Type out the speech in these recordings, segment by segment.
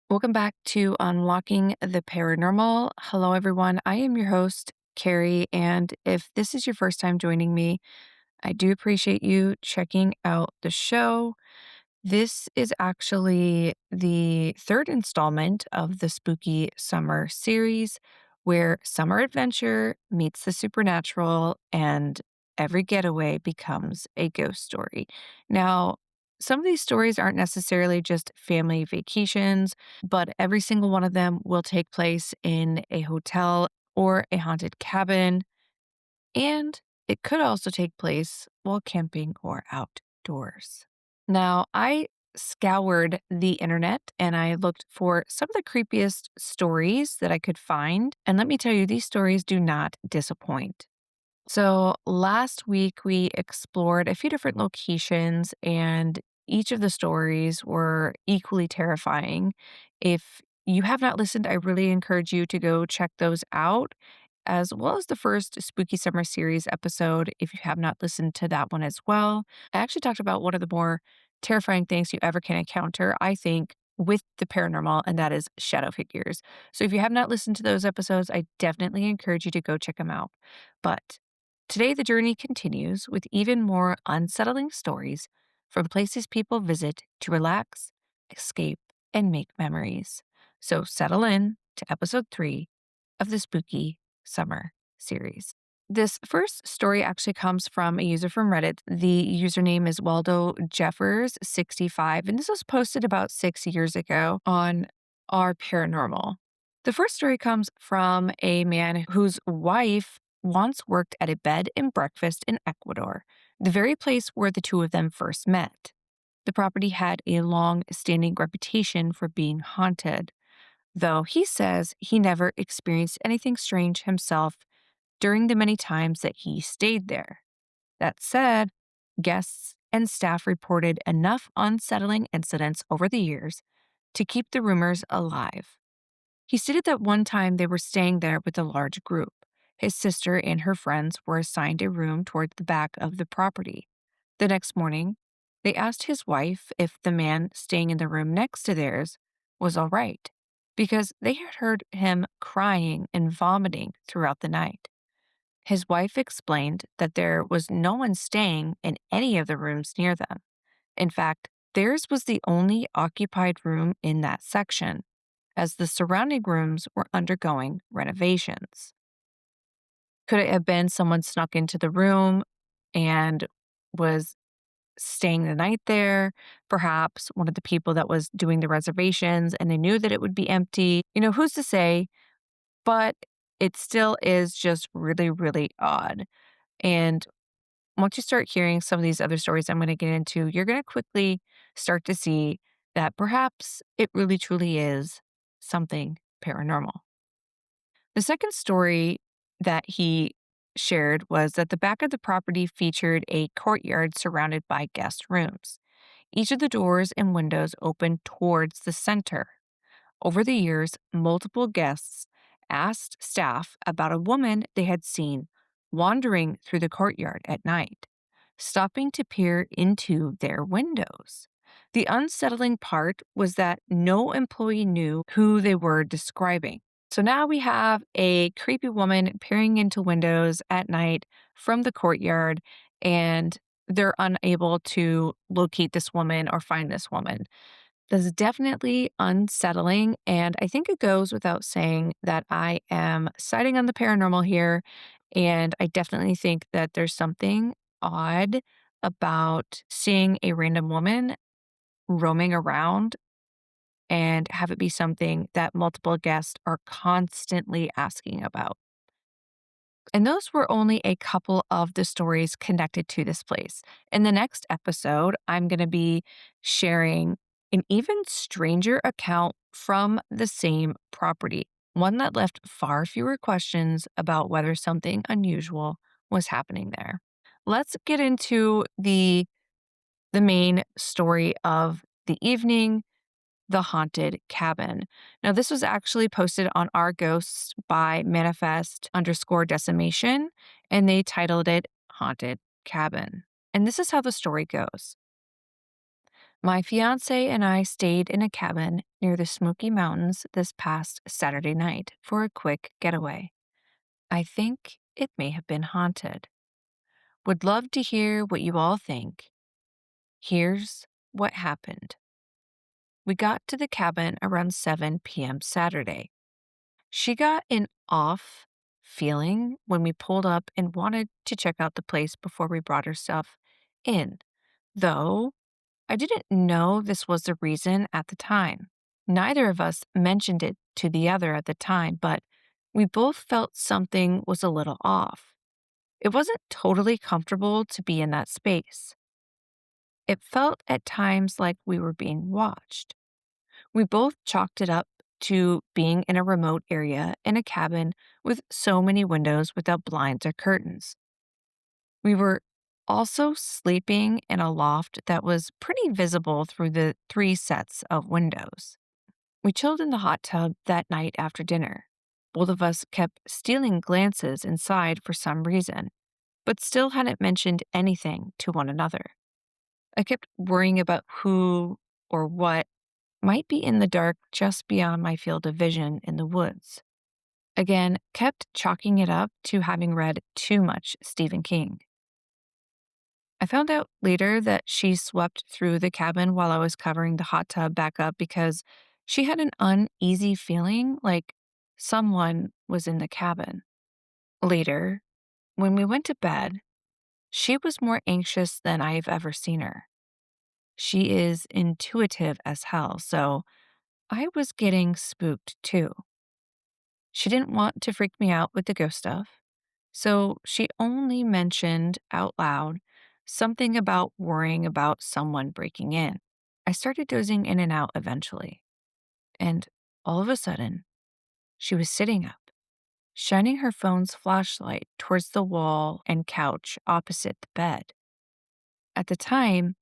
Welcome back to Unlocking the Paranormal. Hello, everyone. I am your host, Carrie. And if this is your first time joining me, I do appreciate you checking out the show. This is actually the third installment of the Spooky Summer series, where summer adventure meets the supernatural and every getaway becomes a ghost story. Now, some of these stories aren't necessarily just family vacations, but every single one of them will take place in a hotel or a haunted cabin, and it could also take place while camping or outdoors. Now, I scoured the internet and I looked for some of the creepiest stories that I could find. And let me tell you, these stories do not disappoint. So, last week we explored a few different locations, and each of the stories were equally terrifying. If you have not listened, I really encourage you to go check those out, as well as the first Spooky Summer Series episode, if you have not listened to that one as well. I actually talked about one of the more terrifying things you ever can encounter, I think, with the paranormal, and that is shadow figures. So, if you have not listened to those episodes, I definitely encourage you to go check them out. But today, the journey continues with even more unsettling stories from places people visit to relax, escape, and make memories. So, settle in to episode 3 of the Spooky Summer series. This first story actually comes from a user from Reddit. The username is Waldo Jeffers65, and this was posted about 6 years ago on our paranormal. The first story comes from a man whose wife once worked at a bed and breakfast in Ecuador, the very place where the two of them first met. The property had a long standing reputation for being haunted, though he says he never experienced anything strange himself during the many times that he stayed there. That said, guests and staff reported enough unsettling incidents over the years to keep the rumors alive. He stated that one time they were staying there with a large group. His sister and her friends were assigned a room toward the back of the property. The next morning, they asked his wife if the man staying in the room next to theirs was all right, because they had heard him crying and vomiting throughout the night. His wife explained that there was no one staying in any of the rooms near them. In fact, theirs was the only occupied room in that section, as the surrounding rooms were undergoing renovations. Could it have been someone snuck into the room and was staying the night there? Perhaps one of the people that was doing the reservations and they knew that it would be empty. Who's to say? But it still is just really, really odd. And once you start hearing some of these other stories I'm going to get into, you're going to quickly start to see that perhaps it really truly is something paranormal. The second story that he shared was that the back of the property featured a courtyard surrounded by guest rooms. Each of the doors and windows opened towards the center. Over the years, multiple guests asked staff about a woman they had seen wandering through the courtyard at night, stopping to peer into their windows. The unsettling part was that no employee knew who they were describing. So now we have a creepy woman peering into windows at night from the courtyard, and they're unable to locate this woman or find this woman. That's definitely unsettling, and I think it goes without saying that I am siding on the paranormal here, and I definitely think that there's something odd about seeing a random woman roaming around and have it be something that multiple guests are constantly asking about. And those were only a couple of the stories connected to this place. In the next episode, I'm going to be sharing an even stranger account from the same property, one that left far fewer questions about whether something unusual was happening there. Let's get into the main story of the evening, the haunted cabin. Now, this was actually posted on Our Ghosts by manifest_decimation, and they titled it Haunted Cabin. And this is how the story goes. My fiance and I stayed in a cabin near the Smoky Mountains this past Saturday night for a quick getaway. I think it may have been haunted. Would love to hear what you all think. Here's what happened. We got to the cabin around 7 p.m. Saturday. She got an off feeling when we pulled up and wanted to check out the place before we brought her stuff in, though I didn't know this was the reason at the time. Neither of us mentioned it to the other at the time, but we both felt something was a little off. It wasn't totally comfortable to be in that space. It felt at times like we were being watched. We both chalked it up to being in a remote area in a cabin with so many windows without blinds or curtains. We were also sleeping in a loft that was pretty visible through the three sets of windows. We chilled in the hot tub that night after dinner. Both of us kept stealing glances inside for some reason, but still hadn't mentioned anything to one another. I kept worrying about who or what might be in the dark just beyond my field of vision in the woods. Again, kept chalking it up to having read too much Stephen King. I found out later that she swept through the cabin while I was covering the hot tub back up because she had an uneasy feeling like someone was in the cabin. Later, when we went to bed, she was more anxious than I have ever seen her. She is intuitive as hell, so I was getting spooked too. She didn't want to freak me out with the ghost stuff, so she only mentioned out loud something about worrying about someone breaking in. I started dozing in and out eventually, and all of a sudden, she was sitting up, shining her phone's flashlight towards the wall and couch opposite the bed. At the time,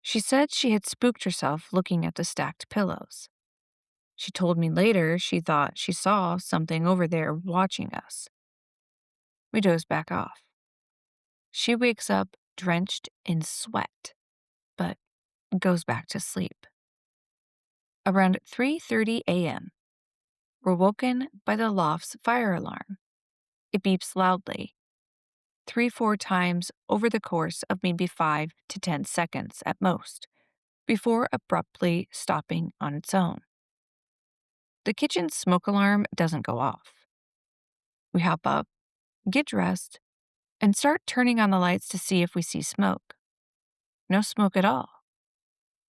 she said she had spooked herself looking at the stacked pillows. She told me later she thought she saw something over there watching us. We dozed back off. She wakes up drenched in sweat, but goes back to sleep. Around 3:30 a.m., we're woken by the loft's fire alarm. It beeps loudly, 3-4 times over the course of maybe 5 to 10 seconds at most, before abruptly stopping on its own. The kitchen smoke alarm doesn't go off. We hop up, get dressed, and start turning on the lights to see if we see smoke. No smoke at all.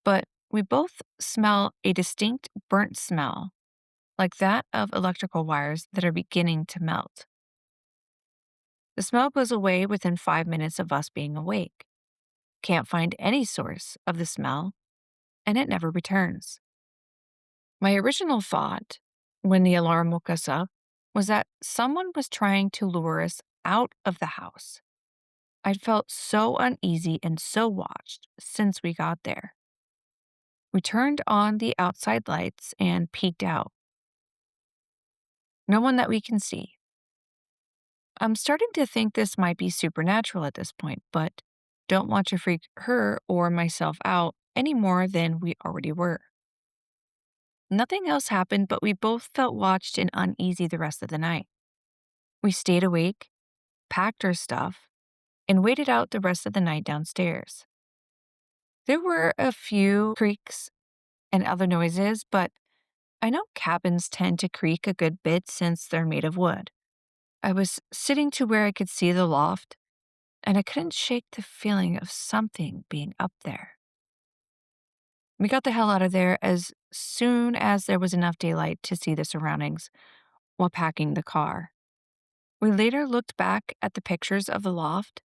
But we both smell a distinct burnt smell, like that of electrical wires that are beginning to melt. The smell goes away within 5 minutes of us being awake. Can't find any source of the smell, and it never returns. My original thought, when the alarm woke us up, was that someone was trying to lure us out of the house. I'd felt so uneasy and so watched since we got there. We turned on the outside lights and peeked out. No one that we can see. I'm starting to think this might be supernatural at this point, but don't want to freak her or myself out any more than we already were. Nothing else happened, but we both felt watched and uneasy the rest of the night. We stayed awake, packed our stuff, and waited out the rest of the night downstairs. There were a few creaks and other noises, but I know cabins tend to creak a good bit since they're made of wood. I was sitting to where I could see the loft, and I couldn't shake the feeling of something being up there. We got the hell out of there as soon as there was enough daylight to see the surroundings while packing the car. We later looked back at the pictures of the loft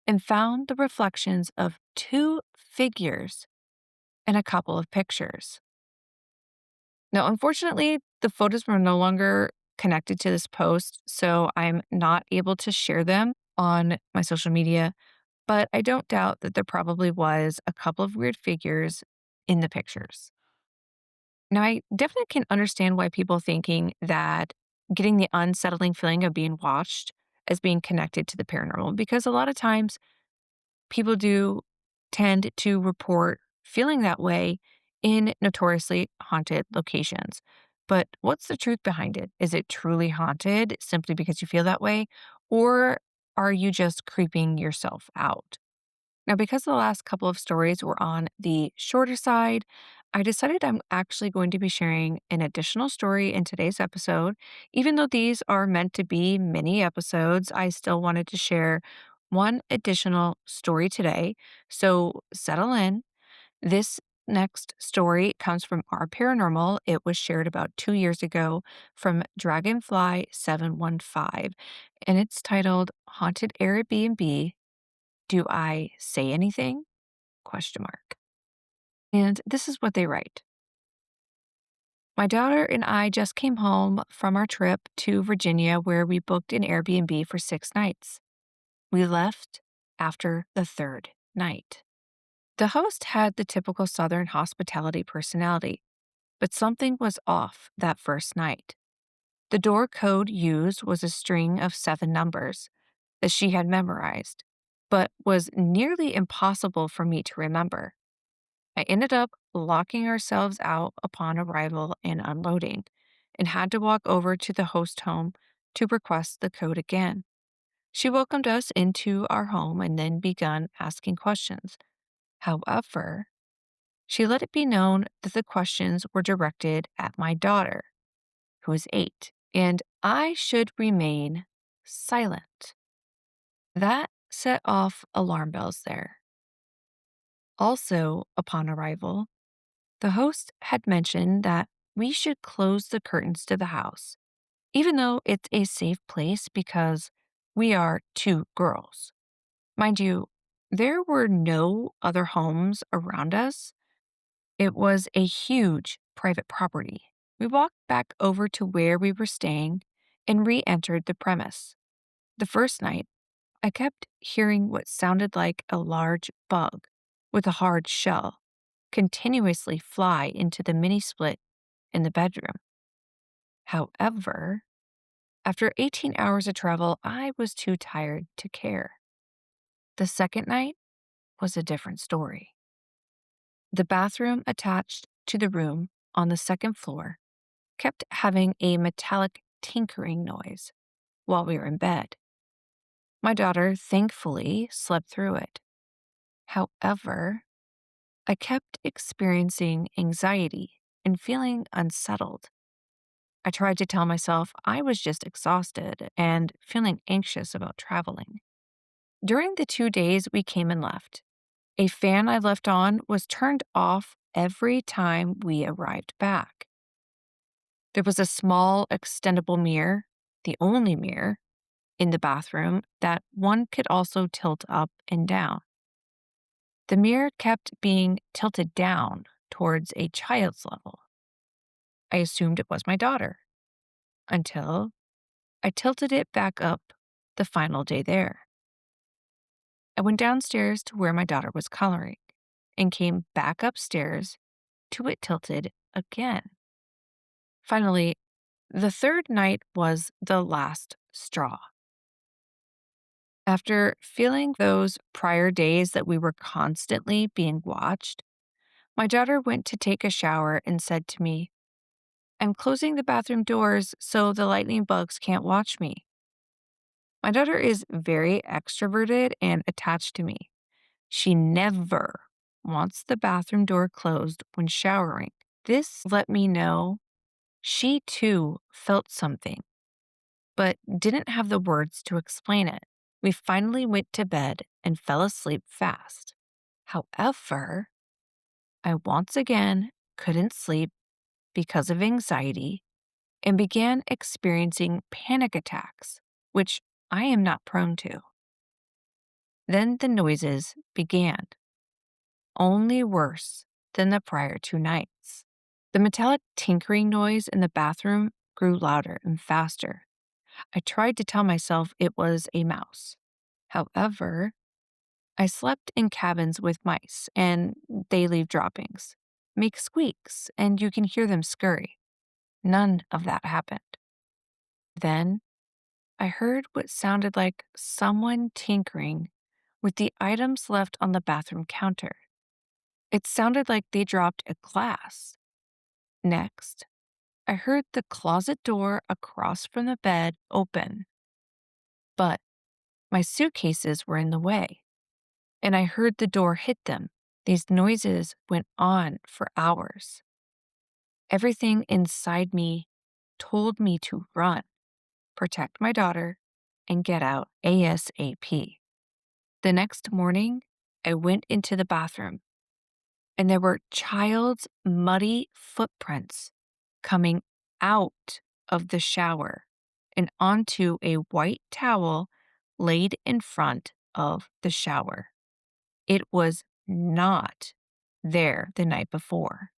and found the reflections of two figures in a couple of pictures. Now, unfortunately, the photos were no longer connected to this post, so I'm not able to share them on my social media, but I don't doubt that there probably was a couple of weird figures in the pictures. Now, I definitely can understand why people thinking that getting the unsettling feeling of being watched as being connected to the paranormal, because a lot of times people do tend to report feeling that way in notoriously haunted locations. But what's the truth behind it? Is it truly haunted simply because you feel that way? Or are you just creeping yourself out? Now, because the last couple of stories were on the shorter side, I decided I'm actually going to be sharing an additional story in today's episode. Even though these are meant to be mini episodes, I still wanted to share one additional story today. So settle in. This next story comes from our paranormal. It was shared about 2 years ago from Dragonfly 715, and it's titled Haunted Airbnb. Do I say anything? Question mark. And this is what they write. My daughter and I just came home from our trip to Virginia where we booked an Airbnb for 6 nights. We left after the third night. The host had the typical Southern hospitality personality, but something was off that first night. The door code used was a string of 7 numbers that she had memorized, but was nearly impossible for me to remember. I ended up locking ourselves out upon arrival and unloading, and had to walk over to the host home to request the code again. She welcomed us into our home and then begun asking questions. However, she let it be known that the questions were directed at my daughter, who is 8, and I should remain silent. That set off alarm bells there. Also, upon arrival, the host had mentioned that we should close the curtains to the house, even though it's a safe place because we are 2 girls. Mind you, there were no other homes around us. It was a huge private property. We walked back over to where we were staying and re entered the premise. The first night, I kept hearing what sounded like a large bug with a hard shell continuously fly into the mini split in the bedroom. However, after 18 hours of travel, I was too tired to care. The second night was a different story. The bathroom attached to the room on the second floor kept having a metallic tinkering noise while we were in bed. My daughter thankfully slept through it. However, I kept experiencing anxiety and feeling unsettled. I tried to tell myself I was just exhausted and feeling anxious about traveling. During the 2 days we came and left, a fan I left on was turned off every time we arrived back. There was a small extendable mirror, the only mirror, in the bathroom that one could also tilt up and down. The mirror kept being tilted down towards a child's level. I assumed it was my daughter until I tilted it back up the final day there. I went downstairs to where my daughter was coloring and came back upstairs to it tilted again. Finally, the third night was the last straw. After feeling those prior days that we were constantly being watched, my daughter went to take a shower and said to me, I'm closing the bathroom doors so the lightning bugs can't watch me. My daughter is very extroverted and attached to me. She never wants the bathroom door closed when showering. This let me know she too felt something, but didn't have the words to explain it. We finally went to bed and fell asleep fast. However, I once again couldn't sleep because of anxiety and began experiencing panic attacks, which I am not prone to. Then the noises began, only worse than the prior 2 nights. The metallic tinkering noise in the bathroom grew louder and faster. I tried to tell myself it was a mouse. However, I slept in cabins with mice, and they leave droppings, make squeaks, and you can hear them scurry. None of that happened. Then I heard what sounded like someone tinkering with the items left on the bathroom counter. It sounded like they dropped a glass. Next, I heard the closet door across from the bed open, but my suitcases were in the way, and I heard the door hit them. These noises went on for hours. Everything inside me told me to run, protect my daughter, and get out ASAP. The next morning, I went into the bathroom, and there were child's muddy footprints coming out of the shower and onto a white towel laid in front of the shower. It was not there the night before.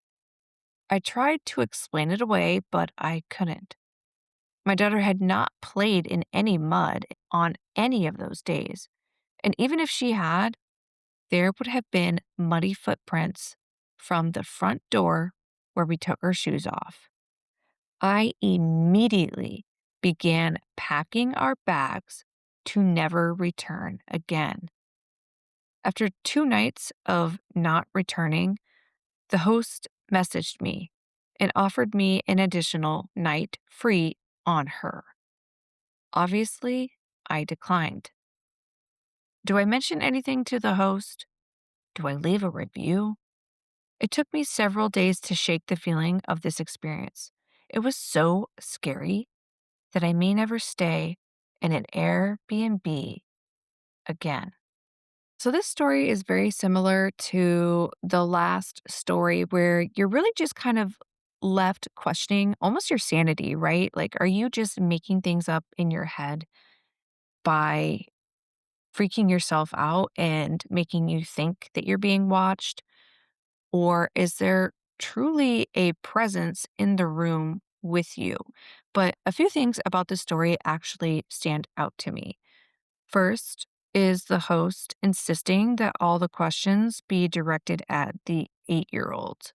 I tried to explain it away, but I couldn't. My daughter had not played in any mud on any of those days, and even if she had, there would have been muddy footprints from the front door where we took our shoes off. I immediately began packing our bags to never return again. After 2 nights of not returning, the host messaged me and offered me an additional night free on her. Obviously, I declined. Do I mention anything to the host? Do I leave a review? It took me several days to shake the feeling of this experience. It was so scary that I may never stay in an Airbnb again. So, this story is very similar to the last story where you're really just kind of left questioning almost your sanity, right? Like, are you just making things up in your head by freaking yourself out and making you think that you're being watched? Or is there truly a presence in the room with you? But a few things about the story actually stand out to me. First is the host insisting that all the questions be directed at the 8-year-old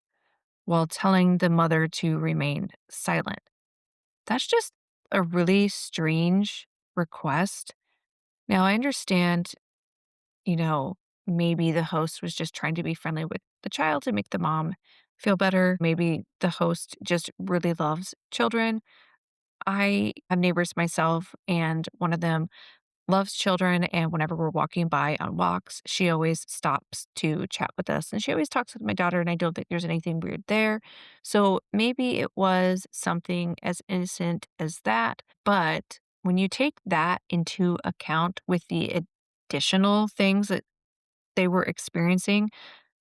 while telling the mother to remain silent. That's just a really strange request. Now, I understand, you know, maybe the host was just trying to be friendly with the child to make the mom feel better. Maybe the host just really loves children. I have neighbors myself, and one of them loves children. And whenever we're walking by on walks, she always stops to chat with us. And she always talks with my daughter, and I don't think there's anything weird there. So maybe it was something as innocent as that. But when you take that into account with the additional things that they were experiencing,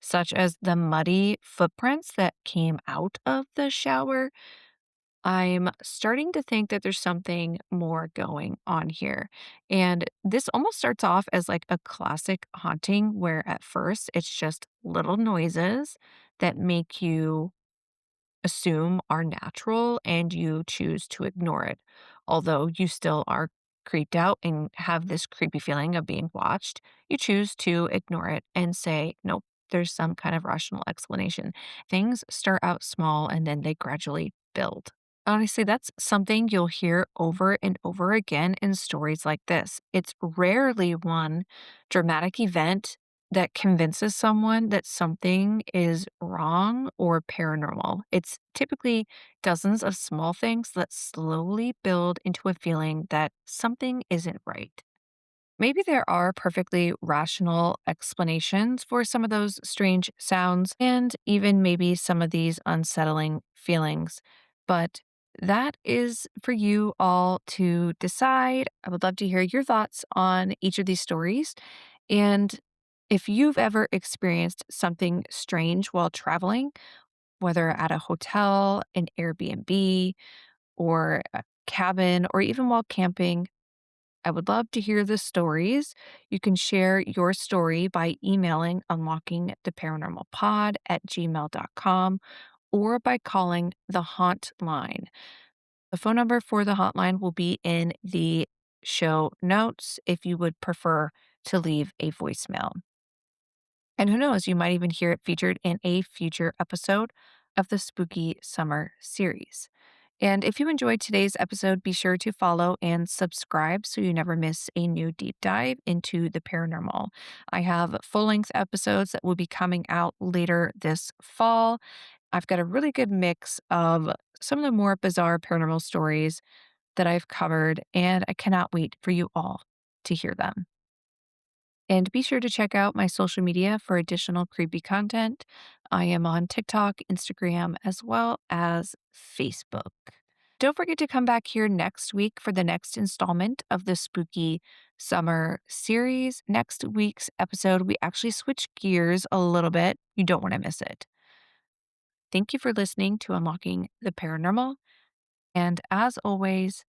such as the muddy footprints that came out of the shower, I'm starting to think that there's something more going on here. And this almost starts off as like a classic haunting where at first it's just little noises that make you assume are natural and you choose to ignore it. Although you still are creeped out and have this creepy feeling of being watched, you choose to ignore it and say, nope, there's some kind of rational explanation. Things start out small and then they gradually build. Honestly, that's something you'll hear over and over again in stories like this. It's rarely one dramatic event that convinces someone that something is wrong or paranormal. It's typically dozens of small things that slowly build into a feeling that something isn't right. Maybe there are perfectly rational explanations for some of those strange sounds and even maybe some of these unsettling feelings, but that is for you all to decide. I would love to hear your thoughts on each of these stories. And if you've ever experienced something strange while traveling, whether at a hotel, an Airbnb, or a cabin, or even while camping, I would love to hear the stories. You can share your story by emailing unlockingtheparanormalpod@gmail.com or by calling the Haunt Line. The phone number for the hotline will be in the show notes if you would prefer to leave a voicemail. And who knows, you might even hear it featured in a future episode of the Spooky Summer series. And if you enjoyed today's episode, be sure to follow and subscribe so you never miss a new deep dive into the paranormal. I have full length episodes that will be coming out later this fall. I've got a really good mix of some of the more bizarre paranormal stories that I've covered, and I cannot wait for you all to hear them. And be sure to check out my social media for additional creepy content. I am on TikTok, Instagram, as well as Facebook. Don't forget to come back here next week for the next installment of the spooky summer series. Next week's episode, we actually switch gears a little bit. You don't want to miss it. Thank you for listening to Unlocking the Paranormal. And as always,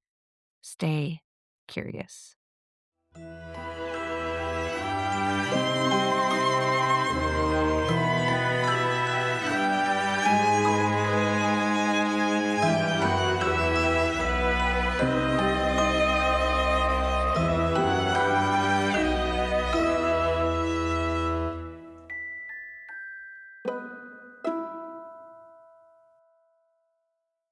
stay curious.